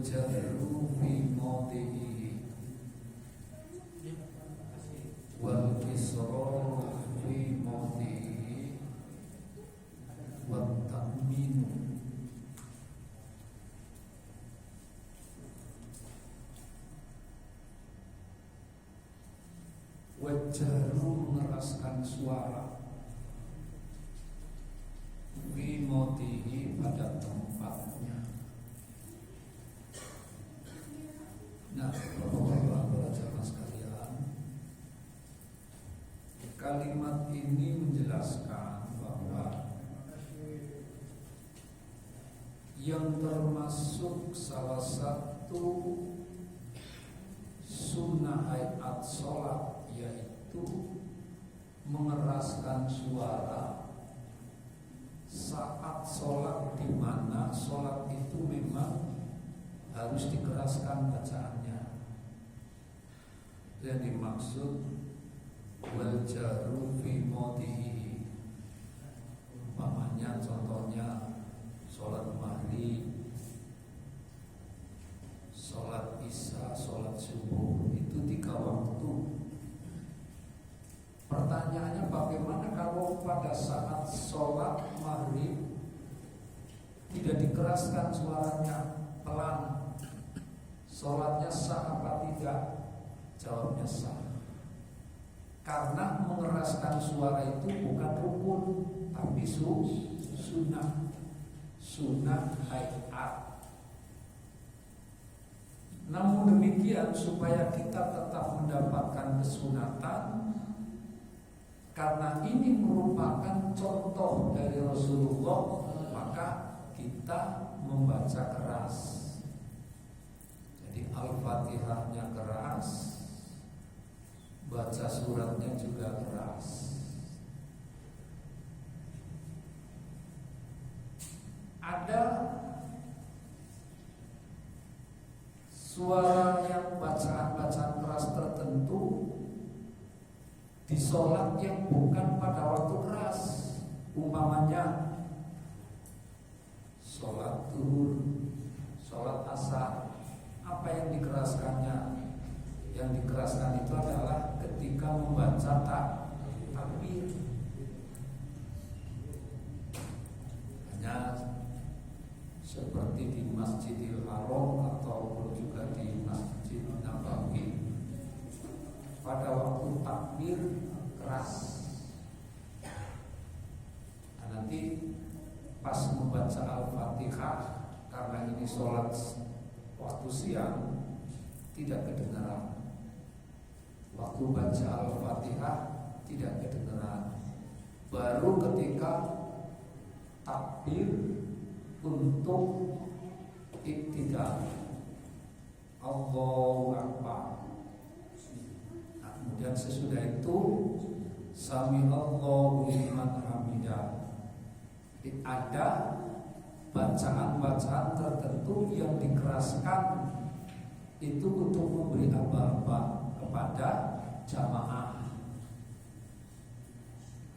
jaru fi mawdihi wal israr fi mawdihi wat ta'min. Wajaru mengeraskan suara Wimotihi pada tempatnya. Nah, Bapak-bapak pelajar sekalian, kalimat ini menjelaskan bahwa yang termasuk salah satu sunnah hayat sholat yaitu mengeraskan suara saat sholat, di mana sholat itu memang harus dikeraskan bacaannya. Yang dimaksud wal jaru fi mawdihi, umpamanya contohnya sholat maghrib, sholat isya, sholat subuh, itu 3 waktu. Pertanyaannya, bagaimana kalau pada saat sholat maghrib tidak dikeraskan suaranya, pelan, sholatnya sah apa tidak? Jawabnya sah. Karena mengeraskan suara itu bukan rukun, tapi sunnah, sunnah hayat. Namun demikian, supaya kita tetap mendapatkan kesunatan, karena ini merupakan contoh dari Rasulullah, maka kita membaca keras. Jadi Al-Fatihahnya keras, baca suratnya juga keras. Ada suara yang bacaan-bacaan keras tertentu di sholat yang bukan pada waktu keras. Umpamanya sholat zuhur, sholat asar, apa yang dikeraskannya? Yang dikeraskan itu adalah ketika membaca takbir. Hanya seperti di Masjidil Haram ataupun juga di Masjid Nabawi, pada waktu takbir keras. Nah, nanti pas membaca Al-Fatihah, karena ini sholat waktu siang, tidak kedengaran. Waktu baca Al-Fatihah tidak kedengaran. Baru ketika takbir untuk iktidal, Allahu Akbar. Kemudian sesudah itu Sami'allahu liman hamidah. Jadi ada bacaan-bacaan tertentu yang dikeraskan itu untuk memberi aba-aba kepada jamaah.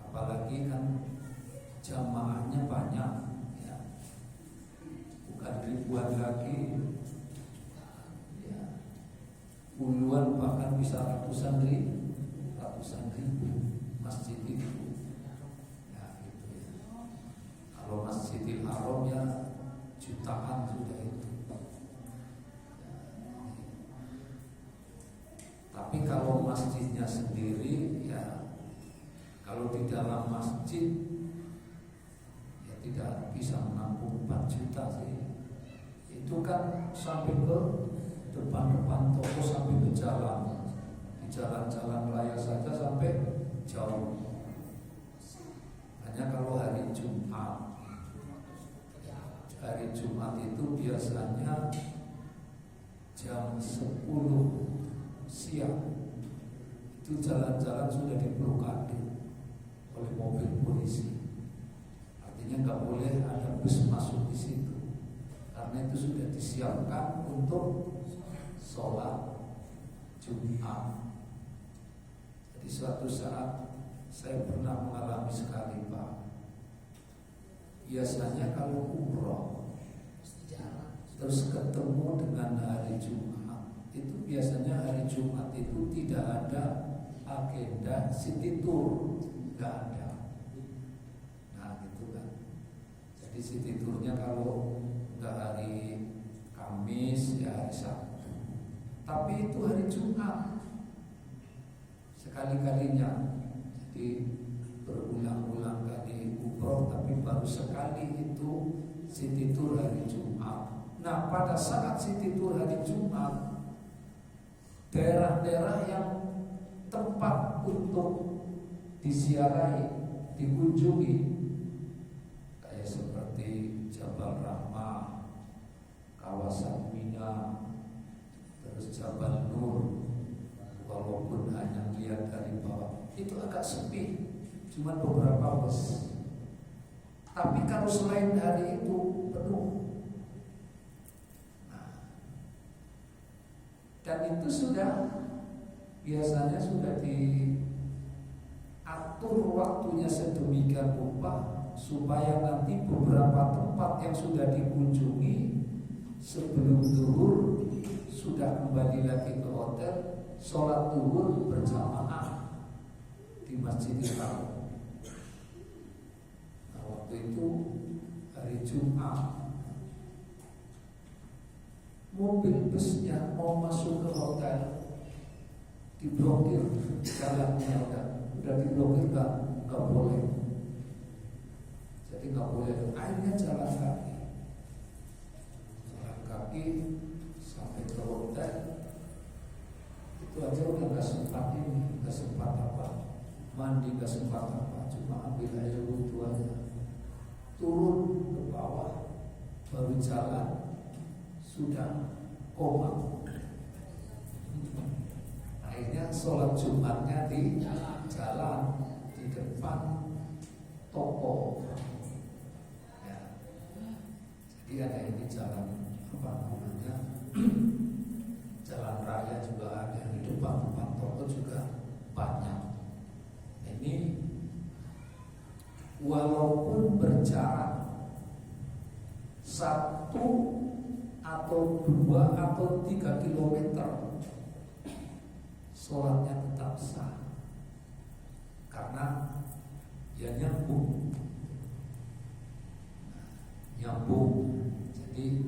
Apalagi kan jamaahnya banyak, ya. Bukan ribuan lagi, ya. Puluhan bahkan bisa ratusan ribu masjid itu. Ya, gitu ya. Kalau Masjidil Haram ya jutaan sudah itu. Ya. Tapi kalau masjidnya sendiri, ya kalau di dalam masjid ya tidak bisa menampung 4 juta sih. Itu kan sampai ke depan-depan toko, sampai ke jalan, di jalan-jalan raya saja sampai jauh. Hanya kalau hari Jumat itu biasanya jam 10 siang itu jalan-jalan sudah diblokade oleh mobil polisi. Artinya nggak boleh ada bus masuk di situ, karena itu sudah disiapkan untuk sholat Jumat. Jadi suatu saat saya pernah mengalami sekali, Pak. Biasanya kalau umroh terus ketemu dengan itu biasanya hari Jumat itu tidak ada agenda city tour, nggak ada. Nah gitu kan. Jadi city tournya kalau nggak hari Kamis ya hari Sabtu. Tapi itu hari Jumat sekali-kalinya. Jadi berulang-ulang kali umroh, tapi baru sekali itu city tour hari Jumat. Nah pada saat city tour hari Jumat, daerah-daerah yang tempat untuk disiarahi, dikunjungi, kayak seperti Jabal Rahmah, kawasan Mina, terus Jabal Nur, walaupun hanya lihat dari bawah, itu agak sepi, cuma beberapa bus. Tapi kalau selain hari itu penuh. Dan itu sudah biasanya sudah diatur waktunya sedemikian rupa supaya nanti beberapa tempat yang sudah dikunjungi sebelum zuhur sudah kembali lagi ke hotel, sholat zuhur berjamaah di Masjidil Haram. Nah, waktu itu hari Jumat, mobil busnya mau masuk ke hotel diblokir, jalannya udah diblokir, nggak boleh. Jadi nggak boleh. Akhirnya jalan kaki sampai ke hotel. Itu aja udah nggak sempat mandi, nggak sempat cuma ambil air wudhu aja, turun ke bawah, baru jalan sudah koma. Akhirnya sholat Jumatnya di jalan, di depan toko ya. Jadi ada ini jalan apa namanya jalan raya juga ada, di depan toko juga banyak. Ini walaupun berjarak 1 atau 2 atau 3 kilometer, sholatnya tetap sah karena ya nyambung. Jadi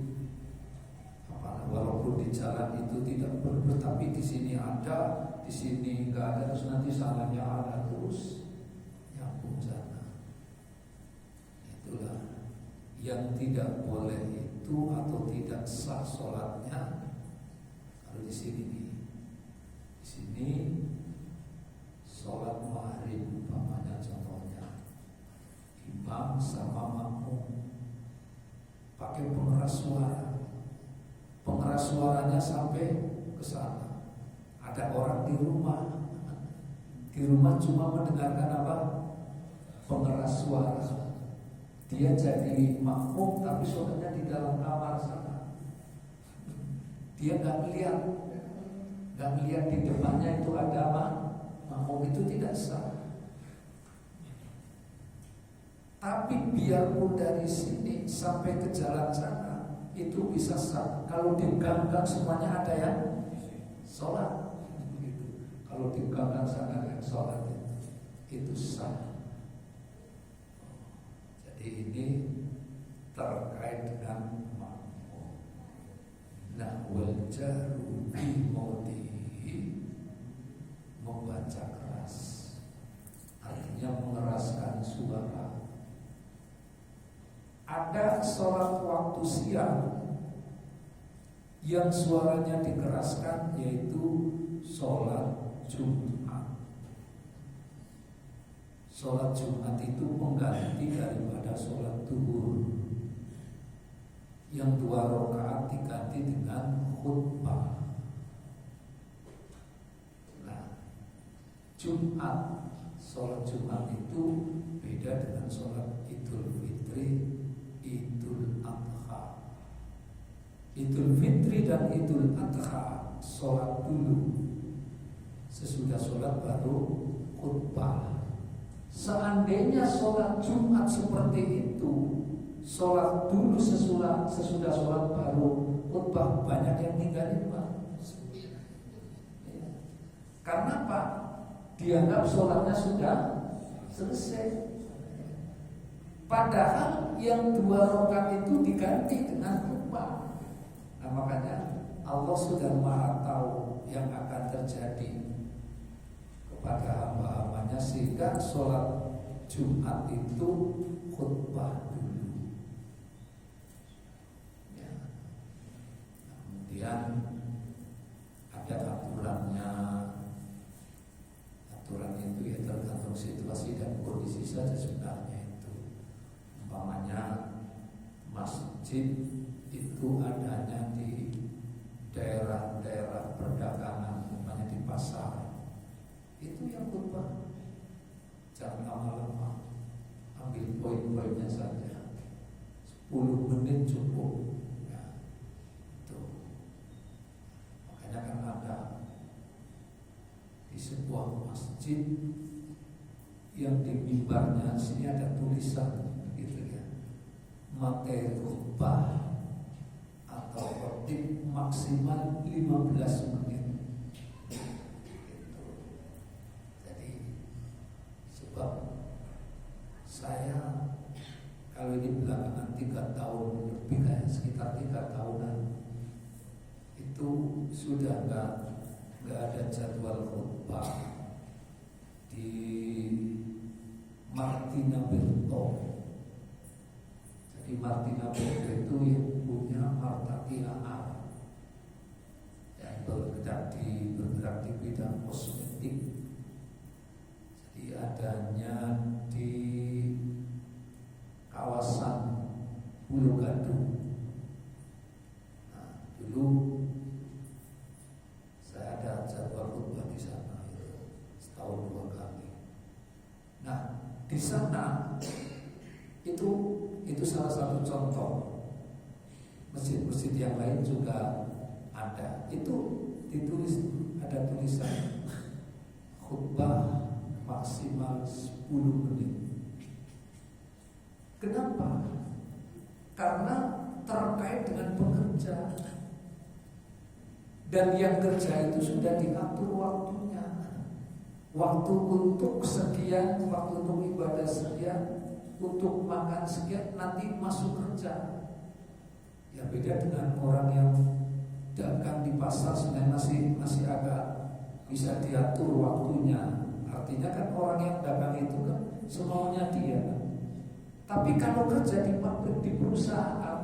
walaupun di jalan itu tidak berbeda, tapi di sini ada, di sini nggak ada, terus nanti sananya ada, terus nyambung sana. Itulah yang tidak boleh itu atau tidak sah sholatnya. Kalau di sini sholat maghrib umpamanya, contohnya imam sama makmum pakai pengeras suaranya sampai ke sana. Ada orang di rumah cuma mendengarkan apa? Pengeras suara. Dia jadi makmum tapi sholatnya di dalam kamar sana. Dia nggak melihat di depannya itu ada apa? Makmum, itu tidak sah. Tapi biarpun dari sini sampai ke jalan sana itu bisa sah. Kalau di gang-gang semuanya ada yang sholat. Kalau di gang-gang sana yang sholat itu sah. Jadi ini terkait dengan makmum. Nah, wal jahru bi mautihi, membaca keras, artinya mengeraskan suara. Ada sholat waktu siang yang suaranya dikeraskan, yaitu sholat Jumat. Sholat Jumat itu pengganti daripada sholat zuhur. Yang 2 rakaat diganti dengan khutbah. Nah, Jumat, sholat Jumat itu beda dengan sholat Idul Fitri, Idul Adha. Idul Fitri dan Idul Adha sholat dulu, sesudah sholat baru khutbah. Seandainya sholat Jumat seperti itu, sholat dulu sesudah sholat baru khutbah, banyak yang tinggalin Pak. Karena apa? Dianggap sholatnya sudah selesai. Padahal yang 2 rakaat itu diganti dengan khutbah. Nah, makanya Allah sudah Maha tahu yang akan terjadi kepada hamba-hambanya, sehingga sholat Jumat itu khutbah dulu. Ya. Kemudian ada aturannya. Aturan itu ya tergantung situasi dan kondisi saja sebenarnya itu. Umpamanya masjid itu adanya di daerah-daerah perdagangan, umpamanya di pasar, itu yang khutbah. Jangan lama-lama, ambil poin-poinnya saja, 10 menit cukup. Ya, itu. Makanya kan ada di sebuah masjid yang di mimbarnya sini ada tulisan gitu ya, materi khutbah atau khotib maksimal 15 menit. Gitu. Jadi sebab saya kalau ini belakangan 3 tahun lebih, kayak sekitar 3 tahunan itu sudah nggak ada jadwal khutbah di Martina Berto. Jadi Martina Berto itu yang punya Marta Tilaar, yang bergerak di bidang kosmetik. Jadi adanya di kawasan Pulau Gadung. Nah, dulu saya ada jadwal khutbah di sana itu setahun 2 kali. Nah, di sana itu salah satu contoh. Masjid-masjid yang lain juga ada. Itu ditulis, ada tulisan khutbah maksimal 10 menit. Kenapa? Karena terkait dengan pekerja. Dan yang kerja itu sudah diatur waktunya. Waktu untuk sekian, waktu untuk ibadah sekian, untuk makan sekian, nanti masuk kerja. Ya beda dengan orang yang dagang di pasar, sebenarnya masih agak bisa diatur waktunya. Artinya kan orang yang dagang itu kan semaunya dia. Tapi kalau kerja di pabrik, di perusahaan,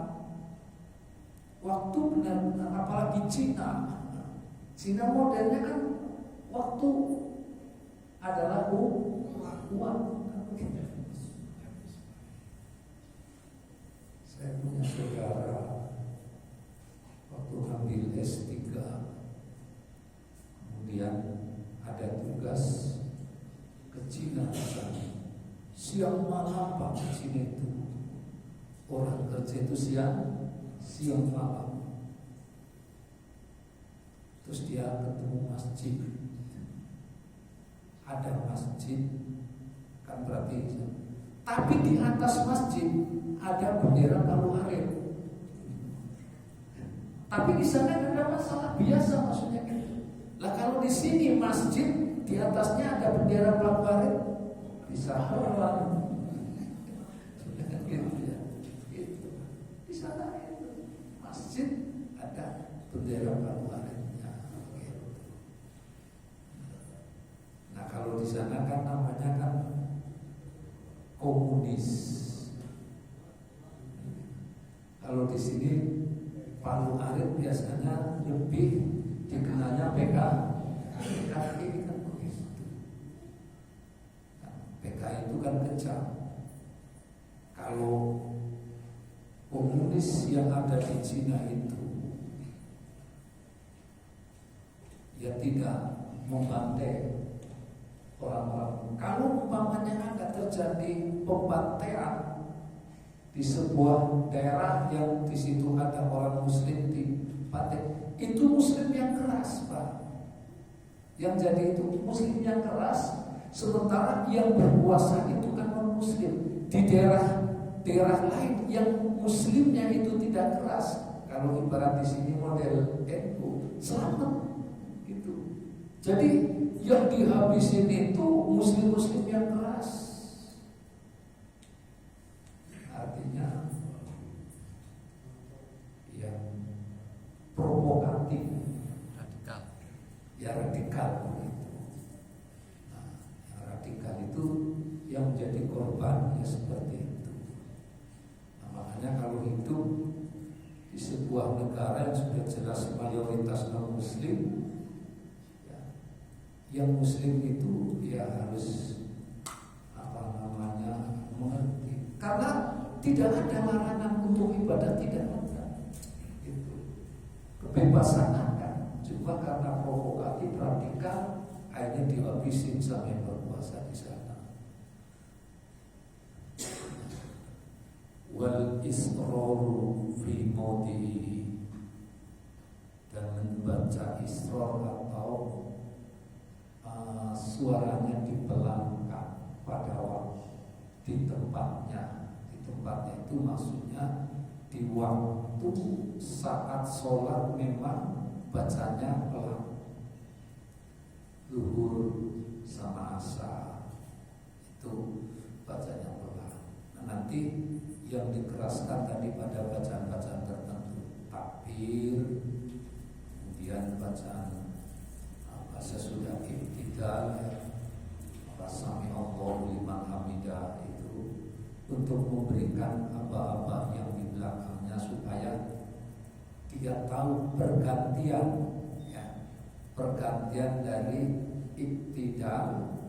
waktu benar-benar, apalagi Cina modelnya kan waktu adalah uang. Saya punya saudara waktu ambil S3, kemudian ada tugas ke Cina. Siang malam Pak, ke Cina itu orang kerja itu siang malam. Terus dia ketemu masjid, ada masjid kan berarti, tapi di atas masjid ada bendera Palu Arit. Tapi di sana tidak ada masalah, biasa maksudnya gitu. Lah kalau di sini masjid di atasnya ada bendera Palu Arit, bisa haram. Gitu ya. Gitu. Di sana itu masjid ada bendera Palu Arit. Nah kalau di sana kan namanya kan komunis. Kalau di sini Palu Arit biasanya lebih dikenalnya PKI kan begitu. Nah, PKI itu kan kejam. Kalau komunis yang ada di Cina itu ya tidak membantai orang-orang. Kalau umpamanya ada terjadi pembantaian di sebuah daerah yang di situ ada orang Muslim dibantai, itu Muslim yang keras, Pak. Yang jadi itu Muslim yang keras, sementara yang berkuasa itu kan non Muslim. Di daerah lain yang Muslimnya itu tidak keras. Kalau ibarat di sini model NU, selamat gitu. Jadi yang dihabisin itu muslim-muslim yang keras. Artinya yang provokatif, radikal. Ya radikal itu. Nah, yang radikal itu yang menjadi korban ya seperti itu. Nah, makanya kalau hidup di sebuah negara yang sudah jelas mayoritas non muslim, yang muslim itu ya harus mengerti, karena tidak ada larangan untuk ibadah, tidak ada itu. Kebebasan ada, cuma karena provokatif radikal akhirnya dihabisin sampai berpuasa di sana. Wal isroru fi maudi, dan membaca isror atau suaranya dipelangkan pada waktu di tempatnya. Di tempatnya itu maksudnya di waktu saat sholat memang bacanya pelan. Zuhur sama asar itu bacanya pelan. Nah, nanti yang dikeraskan tadi pada bacaan-bacaan tertentu, takbir, kemudian bacaan sesudah iktidal, sami Allahu liman hamidah, itu untuk memberikan aba-aba yang di belakangnya supaya dia tahu pergantian, ya, pergantian dari iktidal,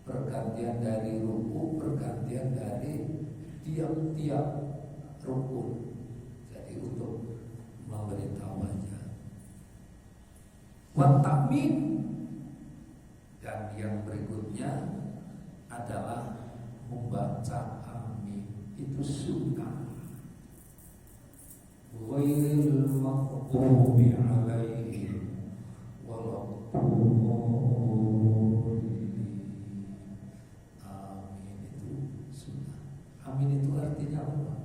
pergantian dari ruku, pergantian dari tiap-tiap rukun. Jadi untuk memberitahu aja. Wa ta'min, dan yang berikutnya adalah membaca amin, itu sunnah. Ghairil maghdubi alaihim waladdallin. Amin itu sunnah. Amin itu artinya apa?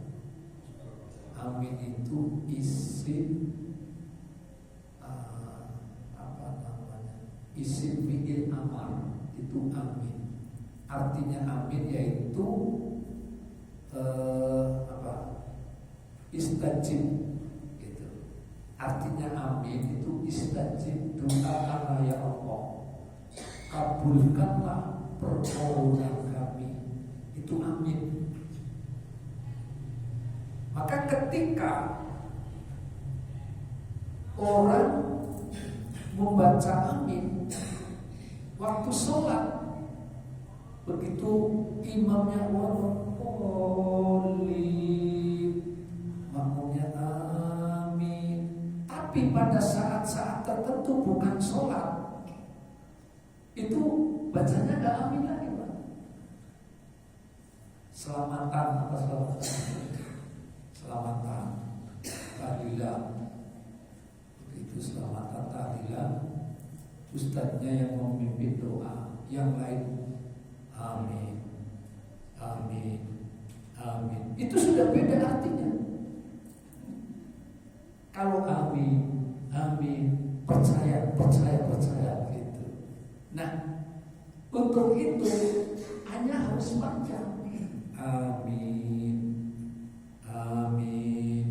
Amin itu isim isim fi'il amar, itu amin. Artinya amin yaitu istajib gitu. Artinya amin itu istajib, doa ya Allah, kabulkanlah permohonan kami, itu amin. Maka ketika orang membaca amin waktu sholat, begitu imamnya makmumnya amin, tapi pada saat-saat tertentu bukan sholat, itu bacanya gak amin lagi, Pak. Selamatan apa selamatan tahlilan, itu selamatan tahlilan, ustadznya yang memimpin doa, yang lain amin, amin, amin. Itu sudah beda artinya. Kalau amin, amin, percaya, percaya, percaya gitu. Nah, untuk itu hanya harus baca amin, amin,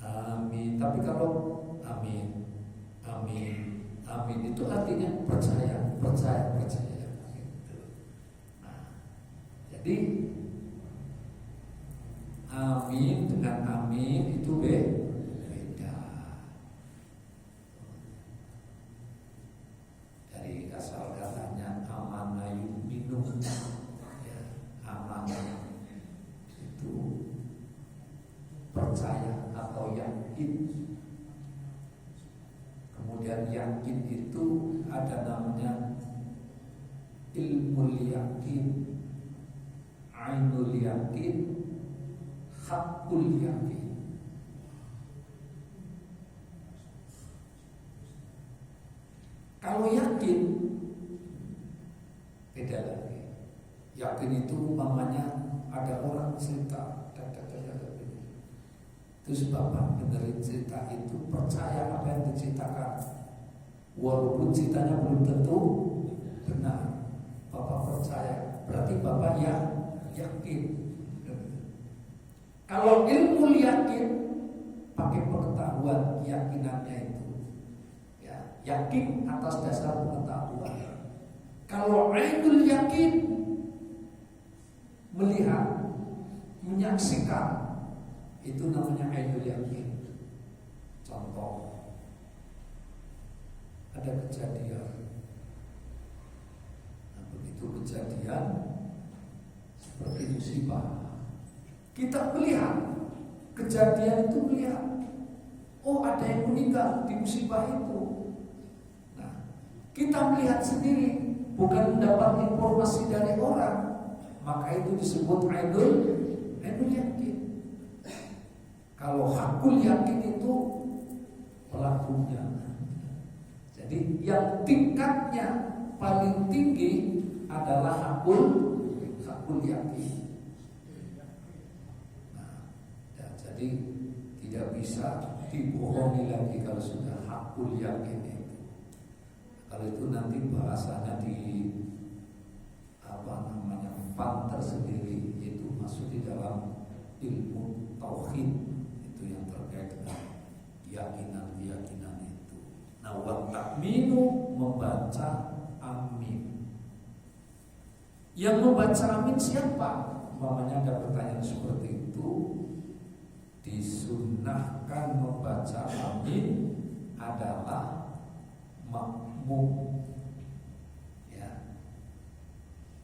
amin. Tapi kalau amin, amin, amin itu artinya percaya, percaya, percaya gitu. Nah, jadi amin dengan amin itu beda. Dari asal katanya amanah yu'minu, ya, amanah itu percaya atau yakin. Kemudian yakin itu ada namanya ilmul yakin, ainul yakin, hakul yakin. Kalau yakin beda lagi. Yakin itu umpamanya ada orang cerita, terus bapak dengerin cerita itu, percaya apa yang diceritakan. walaupun ceritanya belum tentu benar. Bapak percaya, berarti Bapak yakin. Kalau ilmu yakin pakai pengetahuan keyakinannya itu, ya, yakin atas dasar pengetahuan. Kalau ainul yakin, melihat, menyaksikan, itu namanya ainul yakin. Contoh, ada kejadian. Nah, begitu kejadian seperti musibah, kita melihat kejadian itu, melihat, oh ada yang meninggal di musibah itu. Nah, kita melihat sendiri, bukan mendapat informasi dari orang, maka itu disebut ainul yakin. Kalau hakul yakin itu pelakunya. Jadi yang tingkatnya paling tinggi adalah hakul yakin. Nah, ya, jadi tidak bisa dibohongi lagi kalau sudah hakul yakin itu. Kalau itu nanti bahasanya di fan tersendiri, itu masuk di dalam ilmu tauhid, itu yang terkait dengan keyakinan itu. Nah, wa ta'minu, membaca amin. Yang membaca amin siapa? Umpamanya ada pertanyaan seperti itu, disunnahkan membaca amin adalah makmum.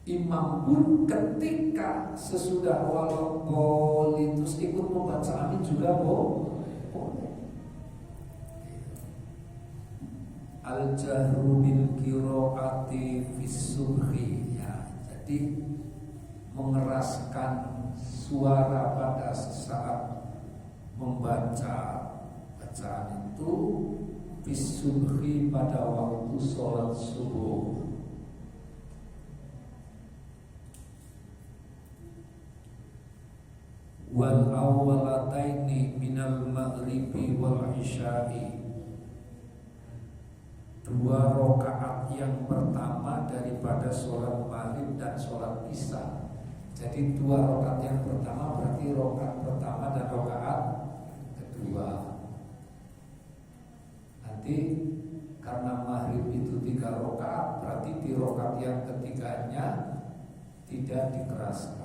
Imam pun ketika sesudah walaupun ikut membaca amin juga boleh. Al-jahru bil qiraati fis subhi, ya, jadi mengeraskan suara pada saat membaca bacaan itu fis subhi, pada waktu sholat subuh. Wal awwalataini minal maghribi wal isya'i, dua rakaat yang pertama daripada sholat maghrib dan sholat isya. Jadi dua rakaat yang pertama berarti rakaat pertama dan rakaat kedua. Nanti karena maghrib itu 3 rakaat, berarti di rakaat yang ketiganya tidak dikeraskan.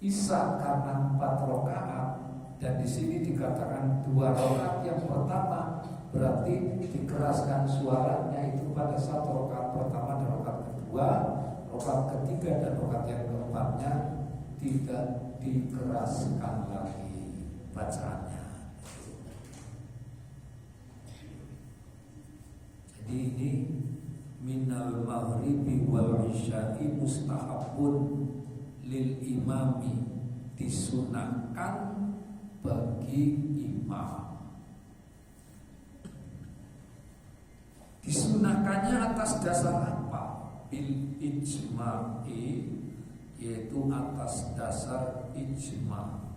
Isya karena 4 rakaat, dan di sini dikatakan 2 rakaat yang pertama, berarti dikeraskan suaranya itu pada 1 rakaat pertama dan rakaat kedua, rakaat ketiga dan rakaat yang keempatnya tidak dikeraskan lagi bacaannya. Jadi ini minal maghribi wal isya'i mustahabun lil imami, disunahkan bagi imam. Disunahkannya atas dasar apa? Bil ijma'i, yaitu atas dasar ijma',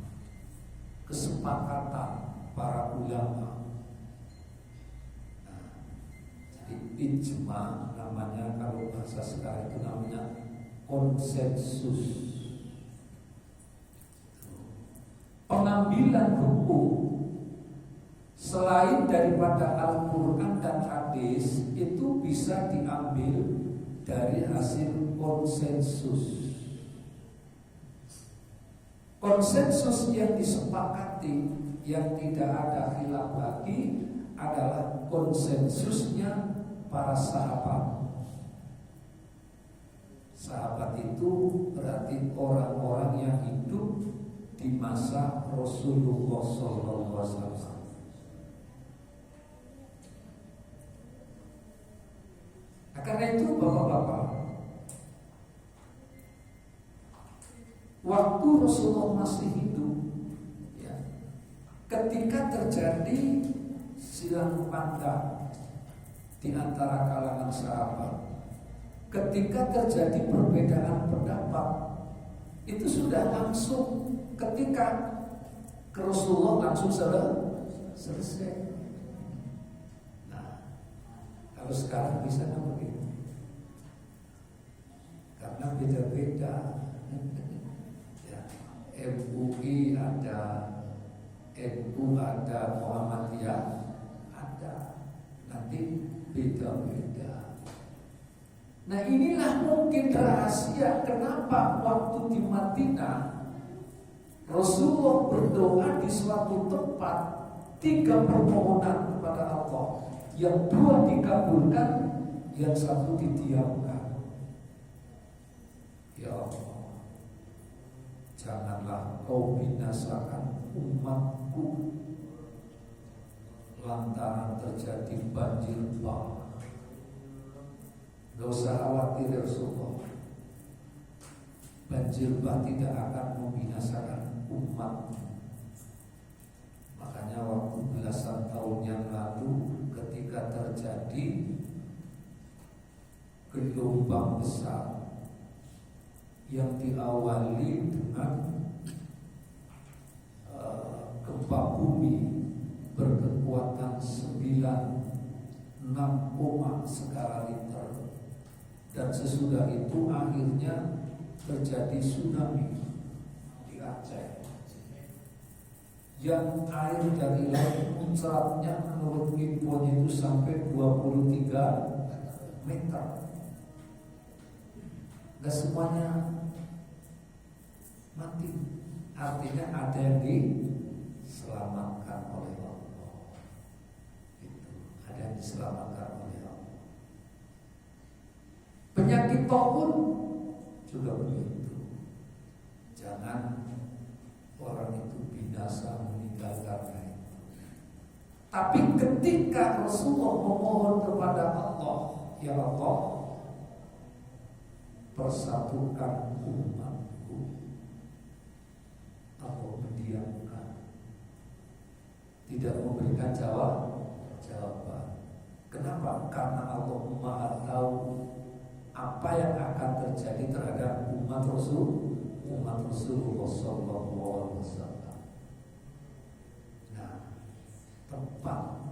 kesepakatan para ulama. Nah, jadi ijma' namanya, kalau bahasa sekarang itu namanya konsensus. Pengambilan hukum selain daripada Al-Quran dan hadis itu bisa diambil dari hasil konsensus. Konsensus yang disepakati, yang tidak ada khilaf lagi, adalah konsensusnya para sahabat. Sahabat itu berarti orang-orang yang hidup di masa Rasulullah SAW. Karena itu bapak-bapak, waktu Rasulullah masih hidup, ya, ketika terjadi silang pandang di antara kalangan sahabat, ketika terjadi perbedaan pendapat, itu sudah langsung ketika Rasulullah langsung selesai. Nah, Kalau sekarang bisa nggak begitu? Karena beda-beda. Ya, MUI ada, NU ada, Muhammadiyah ada. Nanti beda-beda. Nah inilah mungkin rahasia kenapa waktu di Madinah Rasulullah berdoa di suatu tempat 3 permohonan kepada Allah. Yang 2 dikabulkan, yang 1 didiamkan. Ya Allah, janganlah kau binasakan umatku lantaran terjadi banjir bah. Gak usah khawatir ya Rasulullah, banjir bah tidak akan membinasakan umat. Makanya waktu belasan tahun yang lalu ketika terjadi gelombang besar yang diawali dengan gempa bumi berkekuatan 9,6 skala Richter, dan sesudah itu akhirnya terjadi tsunami di Aceh yang air dari laut muncratnya menurut infonya itu sampai 23 meter. Gak semuanya mati, artinya ada yang diselamatkan oleh Allah. Itu ada yang diselamatkan oleh Allah. Penyakit taun juga begitu. Jangan orang itu binasa meninggal karena itu. Tapi ketika Rasulullah memohon kepada Allah, ya Allah, persatukan umatku, Allah mendiamkan, tidak memberikan jawaban. Kenapa? Karena Allah Maha tahu apa yang akan terjadi terhadap umat Rasulullah Sallallahu Alaihi Wasallam. Nah, tempat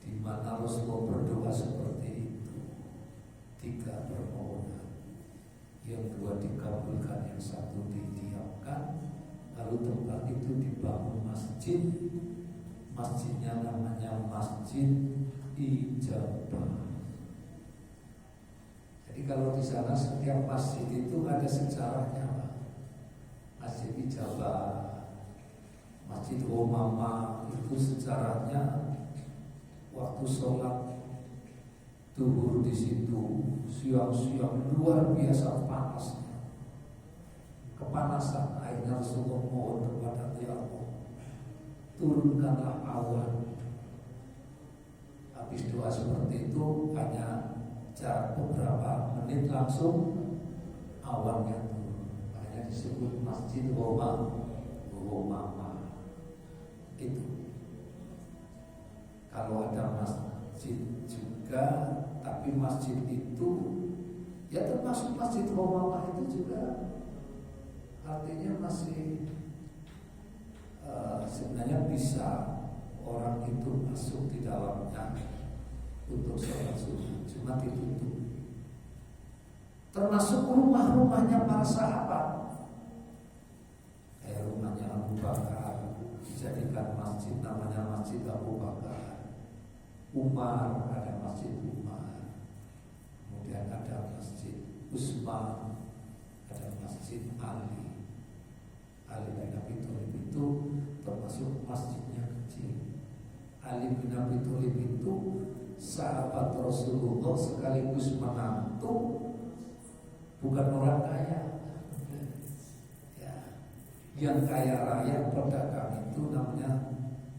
di mana Rasulullah berdoa seperti itu, 3 permohonan, yang 2 dikabulkan, yang 1 didiamkan. Lalu tempat itu dibangun masjid. Masjidnya namanya Masjid Ijabah. Jadi kalau di sana setiap masjid itu ada sejarahnya. Masjid Ijabah, Masjid Umamah itu sejarahnya waktu sholat duhur di situ siang-siang luar biasa panasnya, kepanasan. Akhirnya Rasulullah mohon kepada Ya Allah, turunkanlah awan. Habis doa seperti itu hanya jarak beberapa menit langsung awannya turun. Makanya disebut Masjid Umamah. Itu kalau ada masjid juga, tapi masjid itu ya termasuk Masjid Umamah itu juga artinya masih sebenarnya bisa orang itu masuk di dalamnya untuk sholat subuh, cuma ditutup. Termasuk rumah-rumahnya para sahabat, rumahnya Abu Bakar dijadikan masjid, namanya Masjid Abu Bakar. Umar, ada Masjid Umar. Kemudian ada Masjid Utsman, ada Masjid Ali bin Abi Thalib itu termasuk masjidnya kecil. Ali bin Abi Thalib itu sahabat Rasulullah sekaligus menantu, bukan orang kaya. Ya, yang kaya raya pedagang itu namanya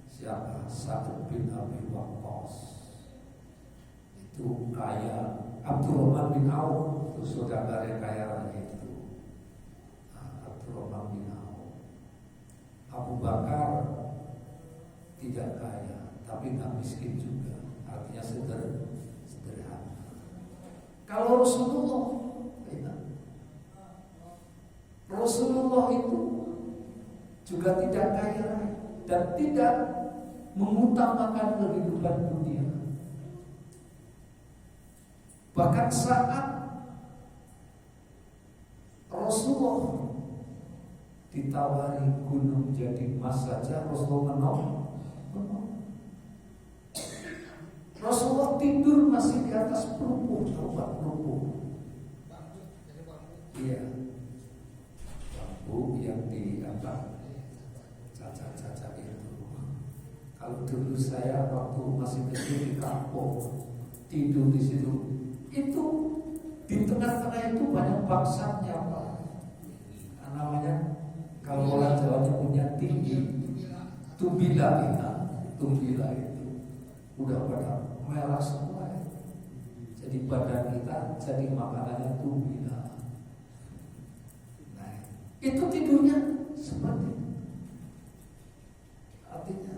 siapa? Sa'ad bin Abi Waqqas. Itu kaya. Abdurrahman bin Auf itu saudara yang kaya raya itu. Abdurrahman bin Auf. Abu Bakar tidak kaya, tapi nggak miskin juga, artinya sederhana. Kalau Rasulullah itu juga tidak kaya dan tidak mengutamakan kehidupan dunia. Bahkan saat Rasulullah ditawari gunung jadi emas saja, Rasulullah menolak. Rasulullah tidur masih di atas pelupuh, tempat pelupuh. Iya, bambu yang di apa? Caca-caca itu. Kalau dulu saya waktu masih kecil di kampung tidur di situ, itu di tengah-tengah itu banyak bangsatnya, Pak. Namanya kalau orang Jawanya punya tinggi, tumbila ya, tumbila itu udah pada merah semua ya. Jadi badan kita jadi makanannya tumbila. Nah, itu tidurnya seperti itu. Artinya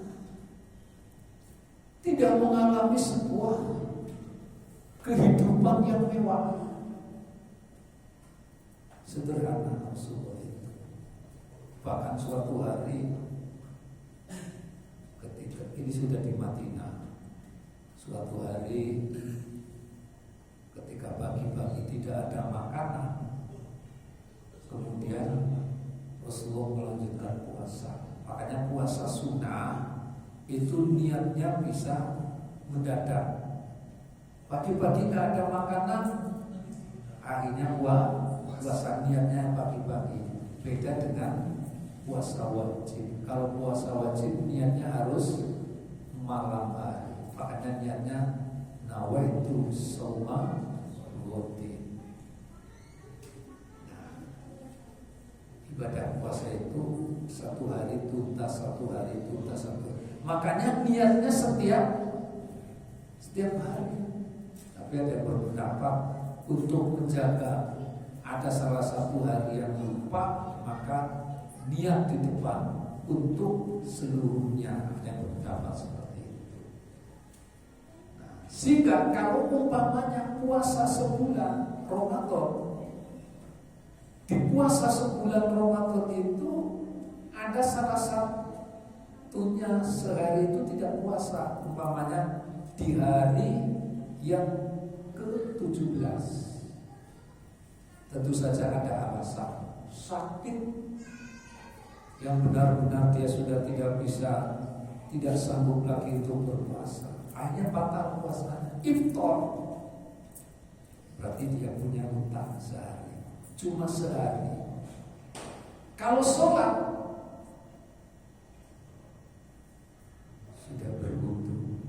tidak mengalami sebuah kehidupan yang mewah, sederhana Rasulullah itu. Bahkan suatu hari ketika ini sudah di Madinah, suatu hari ketika pagi-pagi tidak ada makanan, kemudian Rasulullah melanjutkan puasa. Makanya puasa sunnah itu niatnya bisa mendadak. Pagi-pagi nggak ada makanan, akhirnya puasa niatnya pagi-pagi. Beda dengan puasa wajib. Kalau puasa wajib niatnya harus malam hari. Makanya niatnya nawaitu shauma ghadin. Nah, ibadah puasa itu satu hari tuntas, satu hari tuntas, satu. Makanya niatnya setiap hari. Tapi ada beberapa untuk menjaga ada salah satu hari yang lupa, maka niat di depan untuk seluruhnya, yang berpendapat seperti itu. Nah, sehingga kalau umpamanya puasa sebulan Ramadan, di puasa sebulan Ramadan itu ada salah satunya sehari itu tidak puasa, umpamanya di hari yang ke-17. Tentu saja ada alasan sakit yang benar-benar dia sudah tidak sanggup lagi untuk berpuasa. Akhirnya batal puasanya, iftar. Berarti dia punya hutang sehari, cuma sehari. Kalau sholat sudah berwudu,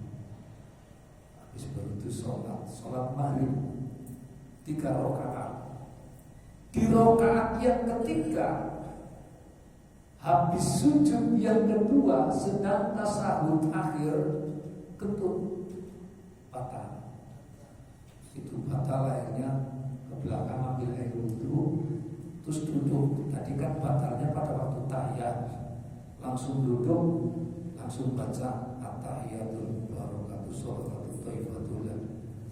habis berwudu sholat maghrib 3 rakaat. Di rakaat yang ketiga habis sujud yang kedua sedang tasyahud akhir ketut batal. Itu batal, akhirnya ke belakang ambil air wudu terus duduk. Tadi kan batalnya pada waktu tahiyat, langsung duduk langsung baca at-tahiyatul mubarakatuh sholawatut thayyibatul.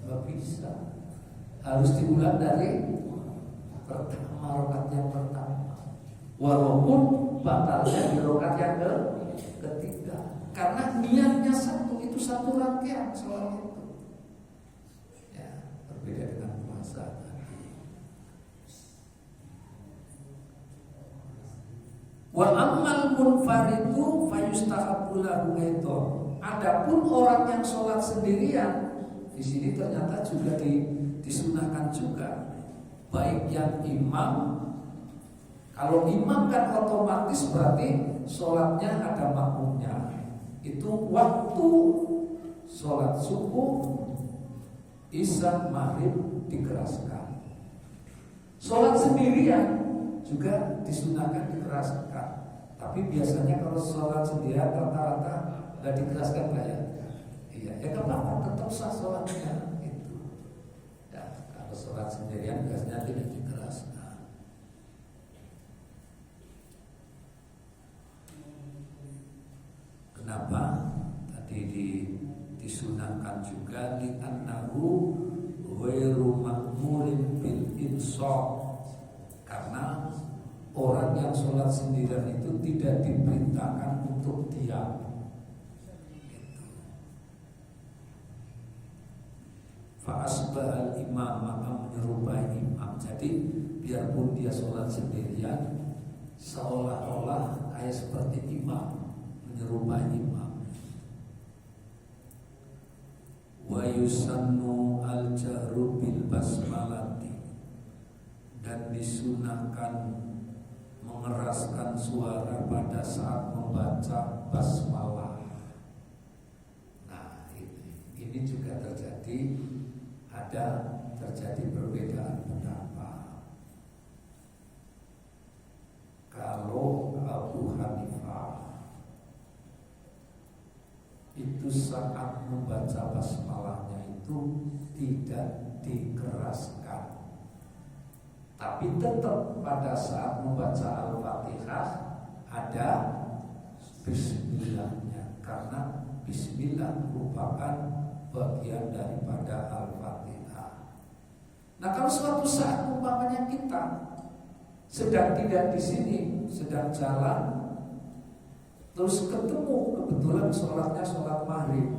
Enggak bisa, harus diulang dari pertama, rakaat yang pertama, walaupun batalnya di rakaat yang ketiga, karena niatnya satu, itu satu rangkaian sholat itu. Ya, berbeda dengan puasa tadi. Wa ammal munfaridu fayustahabbu lahu aidan. Adapun orang yang sholat sendirian, di sini ternyata juga disunahkan juga. Baik yang imam, kalau imam kan otomatis berarti sholatnya ada makmumnya. Itu waktu sholat subuh, isya, maghrib dikeraskan. Sholat sendirian juga disunahkan dikeraskan. Tapi biasanya kalau sholat sendirian rata-rata nggak dikeraskan kayak. Iya, ya kenapa tetap sah sholatnya. Kalau sholat sendirian biasanya tidak dikeraskan. Kenapa? Tadi disunahkan juga li'annahu ghairu ma'murin bil insaf. Karena orang yang sholat sendirian itu tidak diperintahkan untuk diam. Fa'asbahal imam, maka menyerupai imam. Jadi biarpun dia sholat sendirian, seolah-olah kayak seperti imam, menyerupai imam. Wa yusannu al-jahru bil basmalati, dan disunahkan mengeraskan suara pada saat membaca basmalah. Nah, ini juga terjadi perbedaan pendapat. Kalau Abu Hanifah itu saat membaca basmalahnya itu tidak dikeraskan, tapi tetap pada saat membaca Al-Fatihah ada bismillahnya, karena bismillah merupakan bagian daripada Al-Fatihah. Nah, kalau suatu saat umpamanya kita sedang tidak di sini, sedang jalan, terus ketemu kebetulan sholatnya sholat maghrib.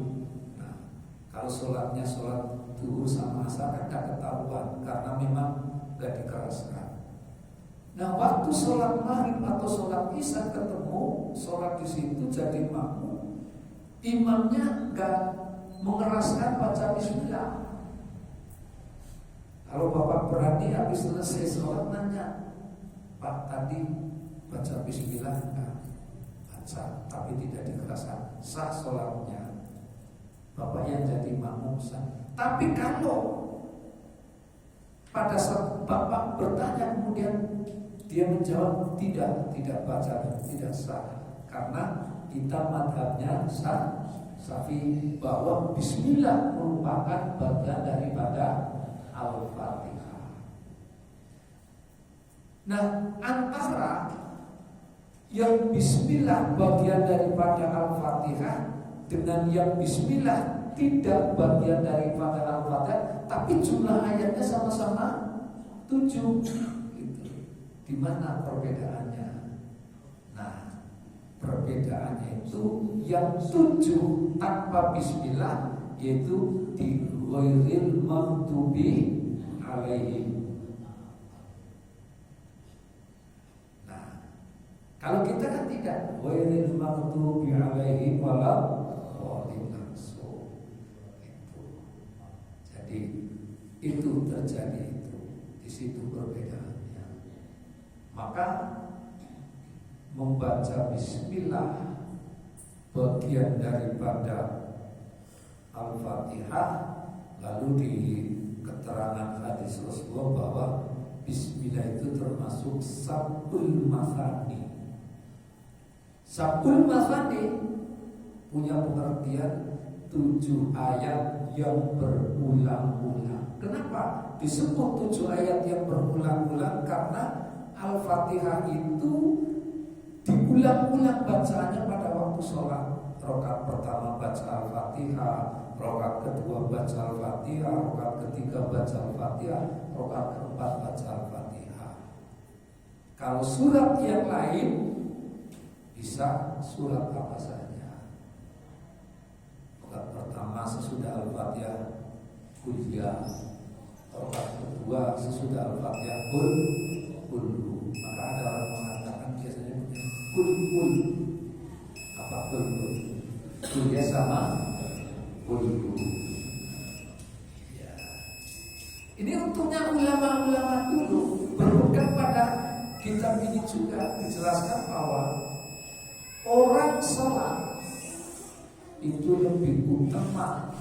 Nah, kalau sholatnya sholat duhur sama asar kan tidak ketahuan karena memang tidak dikeraskan. Nah, waktu sholat maghrib atau sholat isya ketemu, sholat di situ jadi makmum, imamnya nggak mengeraskan baca bismillah. Kalau bapak berani habis selesai sholat nanya, Pak tadi baca bismillah enggak? Baca, tapi tidak dikeraskan, sah sholatnya. Bapak yang jadi makmum sah. Tapi kalau pada saat bapak bertanya kemudian dia menjawab tidak baca, tidak sah, karena kita madhabnya Syafi'i bahwa bismillah merupakan bagian daripada Al-Fatihah. Nah, antara yang bismillah bagian daripada Al-Fatihah dengan yang bismillah tidak bagian daripada Al-Fatihah, tapi jumlah ayatnya sama-sama 7. Gitu. Di mana perbedaannya? Nah, perbedaannya itu yang 7 tanpa bismillah, yaitu di ghairil maghdubi alaihim. Nah, kalau kita kan tidak ghairil maghdubi alaihim wala dhalin langsung. Jadi itu terjadi itu. Di situ perbedaannya. Maka membaca bismillah bagian daripada Al-Fatihah. Lalu di keterangan hadis Rasulullah bahwa bismillah itu termasuk sabul masani. Sabul masani punya pengertian 7 ayat yang berulang-ulang. Kenapa disebut 7 ayat yang berulang-ulang? Karena Al-Fatihah itu diulang-ulang bacaannya pada waktu sholat. Rakaat pertama baca Al-Fatihah, rakaat kedua baca Al-Fatihah, rakaat ketiga baca Al-Fatihah, rakaat keempat baca Al-Fatihah. Kalau surat yang lain bisa surat apa saja. Rakaat pertama sesudah Al-Fatihah Kuliah, rakaat kedua sesudah Al-Fatihah Kulhu. Maka ada orang mengatakan biasanya Kul apa Kulhu? Kuliah sama Kulhu. Ya. Ini untungnya ulama-ulama dulu berpegang pada kitab ini juga dijelaskan bahwa orang sholat itu lebih utama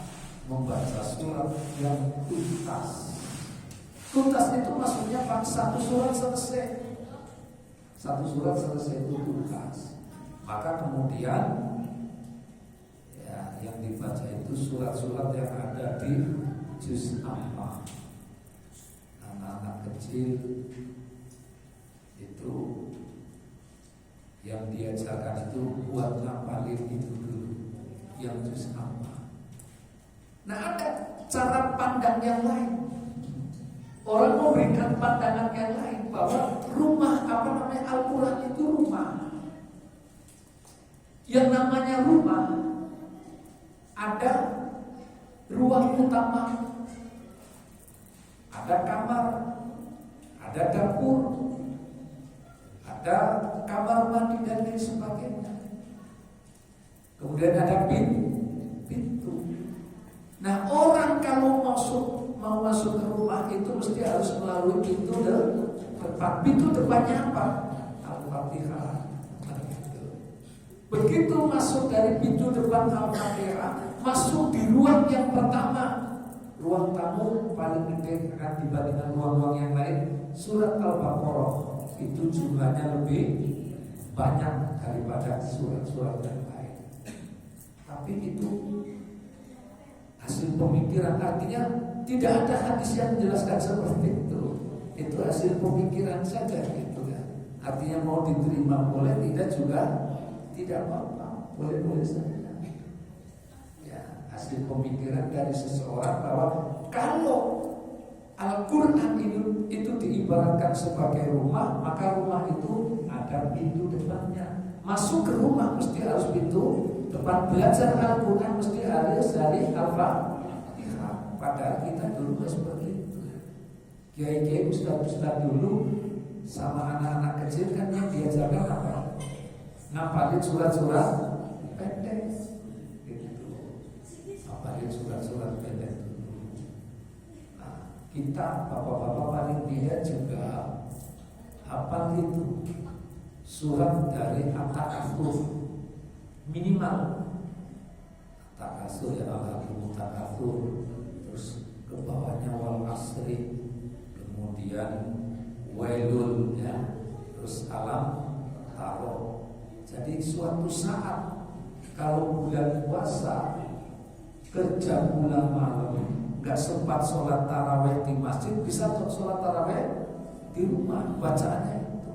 membaca surat yang tuntas. Tuntas itu maksudnya satu surat selesai. Satu surat selesai itu tuntas. Maka kemudian ya, yang dibaca itu surat-surat yang ada di juz amma. Anak-anak kecil itu yang diajarkan itu buat ngapalin itu dulu, yang juz amma. Nah, ada cara pandang yang lain. Orang memberikan pandangan yang lain bahwa rumah Al-Quran itu rumah. Yang namanya rumah ada ruang utama ada kamar, ada dapur, ada kamar mandi dan lain sebagainya. Kemudian ada pintu. Nah, orang kalau mau masuk ke rumah itu mesti harus melalui pintu depan. Pintu depannya apa? Al-Fatihah. Begitu masuk dari pintu depan Al-Fatihah, masuk di ruang yang pertama. Ruang tamu paling gede akan dibandingkan ruang-ruang yang lain. Surat Al-Baqarah itu jumlahnya lebih banyak daripada surat-surat yang lain. Tapi itu hasil pemikiran, artinya tidak ada hadis yang menjelaskan seperti itu. Itu hasil pemikiran saja gitu kan. Artinya mau diterima boleh, tidak juga tidak apa-apa, boleh-boleh saja. Ya, hasil pemikiran dari seseorang bahwa kalau Al-Quran itu diibaratkan sebagai rumah, maka rumah itu ada pintu depannya. Masuk ke rumah mesti harus pintu depan. Belajar Al-Quran mesti harus dari Al-Fatihah. Padahal kita dulu seperti itu. Kiai-kiai, ustaz-ustaz dulu sama anak-anak kecil kan yang diajarkan apa? Ngapalin surat-surat pendek gitu. Ngapalin surat-surat pendek dulu. Nah, kita bapak-bapak paling tidak juga hafal itu surat dari At-Takatsur minimal. At-Takatsur ya, Al-Takatsur, terus ke bawahnya Wal Asri, kemudian Wailul ya, terus Alam Taro. Jadi suatu saat kalau bulan puasa kerja pulang malam, nggak sempat sholat taraweh di masjid, bisa sholat taraweh di rumah, bacaannya itu.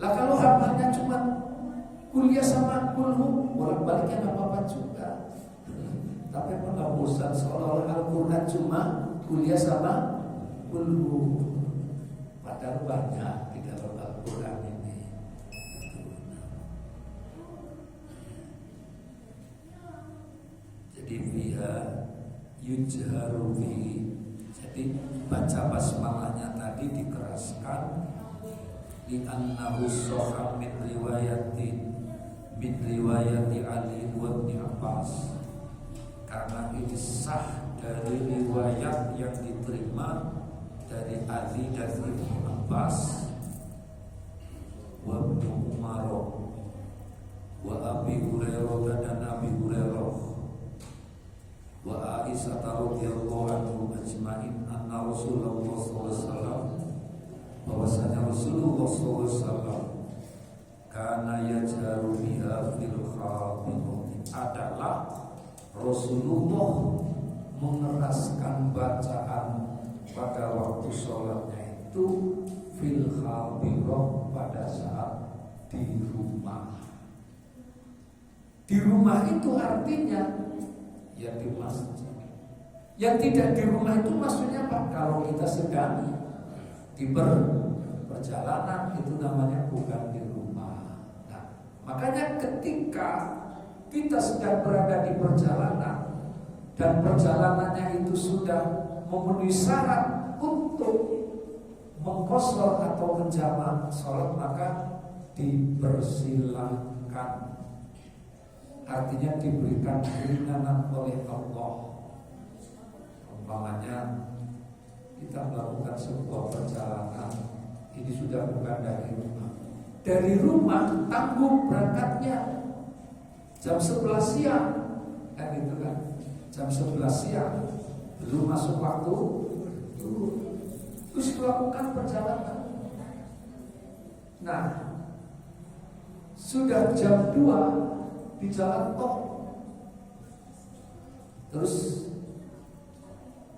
Lah kalau hafalnya cuma kuliah sama kulhu, bolak-baliknya nggak apa-apa juga. Tapi apa nggak bosan seolah-olah Al-Quran cuma kuliah sama kulhu, padahal banyak di dalam Al-Quran ini. Jadi fiha yujharu bihi. Jadi baca basmalahnya tadi dikeraskan, li annahu sahha min riwayati Ali wa Ibnu Abbas, karena ini sah dari riwayat yang diterima dari Ali dan Ibnu Abbas, wa Ibnu Umar, wa Abi Hurairah dan Abi Hurairah, wa Aisyah radhiyallahu anhu ajma'in, anna Rasulullah sallallahu alaihi wasallam, bahwasanya Rasulullah sallallahu alaihi wasallam kana yajharu biha fil khatibah, adalah Rasulullah mengeraskan bacaan pada waktu sholatnya itu fil khatibah, pada saat di rumah. Di rumah itu artinya ya di masjid. Yang tidak di rumah itu maksudnya apa? Kalau kita sedang di perjalanan, itu namanya bukan di rumah. Nah, makanya ketika kita sedang berada di perjalanan dan perjalanannya itu sudah memenuhi syarat untuk mengqashar atau menjamak sholat, maka dipersilahkan. Artinya diberikan keringanan oleh Allah. Umpamanya kita melakukan sebuah perjalanan, ini sudah bukan dari rumah. Dari rumah tanggung berangkatnya jam 11 siang, kan gitu kan? Jam 11 siang belum masuk waktu dulu, terus melakukan perjalanan. Nah, sudah jam 2 di jalan tol, terus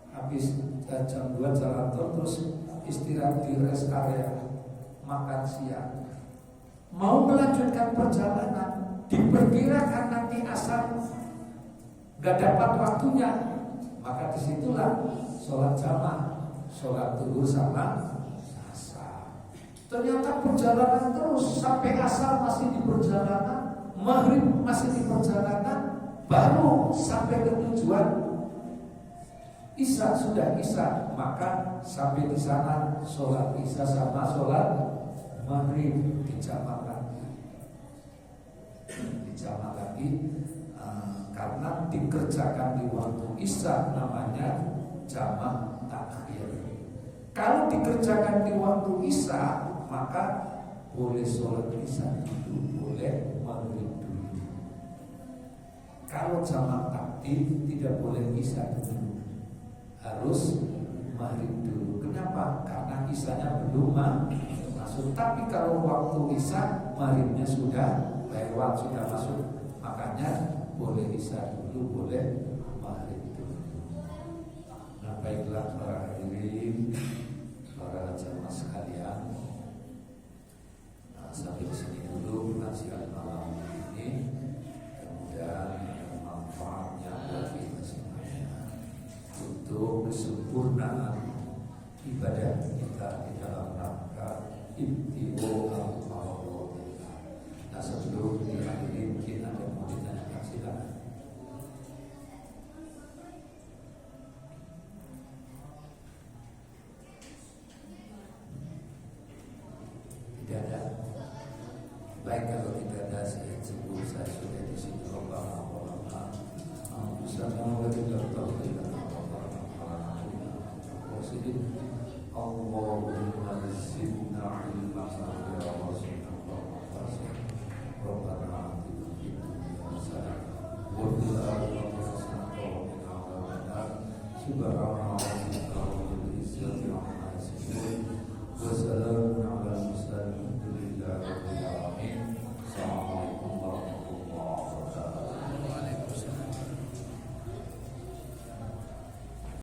habis jam 2 jalan tol, terus istirahat di rest area, makan siang, mau melanjutkan perjalanan, diperkirakan nanti asar gak dapat waktunya, maka disitulah sholat jamaah, sholat zuhur sama asar. Ternyata perjalanan terus sampai asar masih di perjalanan, maghrib masih di perjalanan, baru sampai ke tujuan. Isya sudah isya, maka sampai di sana sholat isya sama sholat maghrib dijamak lagi, karena dikerjakan di waktu isya namanya jamak takhir. Kalau dikerjakan di waktu isya, maka boleh sholat isya dulu, boleh maghrib dulu. Kalau jamak takdim tidak boleh isya dulu, harus maghrib dulu. Kenapa? Karena isyanya belum masuk. Tapi kalau waktu isya, maghribnya sudah lewat, sudah masuk, makanya boleh isya dulu, boleh maghrib dulu. Nah, baiklah para hadirin, para jamaah sekalian, sampai di sini dulu pengajian malam ini. Kemudian manfaatnya buat kita semuanya untuk kesempurnaan ibadah kita di dalam rangka ibtigha'u al-mardatillah. Nah, sebelum diakhiri mungkin ada mau ditanyakan, silakan. Tidak ada. Baik, kalau tidak ada, saya sebut saya sudah di sini. Allahumma zidna ilman wa zidna fadlan. Rabbana atina fid dunya hasanah wa fil akhirati hasanah wa qina adzabannar. Subhana rabbika rabbil izzati amma yasifun wa salamun ala